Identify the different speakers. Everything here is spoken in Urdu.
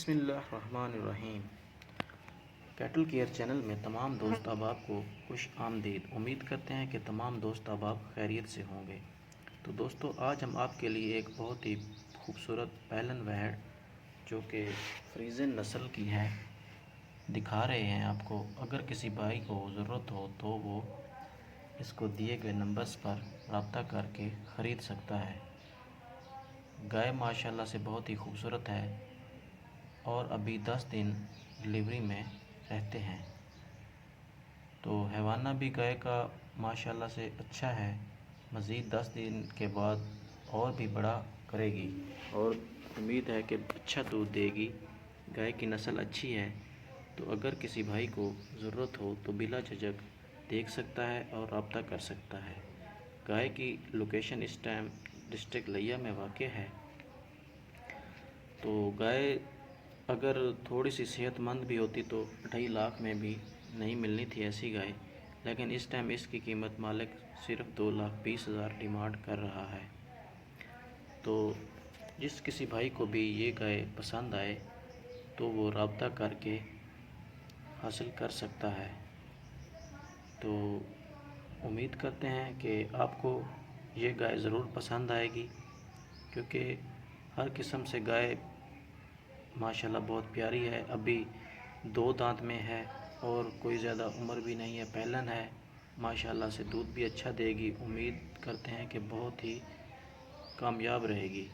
Speaker 1: بسم اللہ الرحمن الرحیم۔ کیٹل کیئر چینل میں تمام دوست احباب کو خوش آمدید۔ امید کرتے ہیں کہ تمام دوست احباب خیریت سے ہوں گے۔ تو دوستو، آج ہم آپ کے لیے ایک بہت ہی خوبصورت پیلن ویڑ جو کہ فریزن نسل کی ہے دکھا رہے ہیں آپ کو۔ اگر کسی بھائی کو ضرورت ہو تو وہ اس کو دیے گئے نمبرز پر رابطہ کر کے خرید سکتا ہے۔ گائے ماشاءاللہ سے بہت ہی خوبصورت ہے اور ابھی 10 دن ڈلیوری میں رہتے ہیں، تو حیوانہ بھی گائے کا ماشاءاللہ سے اچھا ہے۔ مزید 10 دن کے بعد اور بھی بڑا کرے گی اور امید ہے کہ اچھا دودھ دے گی۔ گائے کی نسل اچھی ہے، تو اگر کسی بھائی کو ضرورت ہو تو بلا جھجک دیکھ سکتا ہے اور رابطہ کر سکتا ہے۔ گائے کی لوکیشن اس ٹائم ڈسٹرکٹ لیا میں واقع ہے۔ تو گائے اگر تھوڑی سی صحت مند بھی ہوتی تو 2.5 لاکھ میں بھی نہیں ملنی تھی ایسی گائے، لیکن اس ٹائم اس کی قیمت مالک صرف 2,20,000 ڈیمانڈ کر رہا ہے۔ تو جس کسی بھائی کو بھی یہ گائے پسند آئے تو وہ رابطہ کر کے حاصل کر سکتا ہے۔ تو امید کرتے ہیں کہ آپ کو یہ گائے ضرور پسند آئے گی، کیونکہ ہر قسم سے گائے ماشاءاللہ بہت پیاری ہے۔ ابھی 2 دانت میں ہے اور کوئی زیادہ عمر بھی نہیں ہے، پیلن ہے ماشاءاللہ سے، دودھ بھی اچھا دے گی۔ امید کرتے ہیں کہ بہت ہی کامیاب رہے گی۔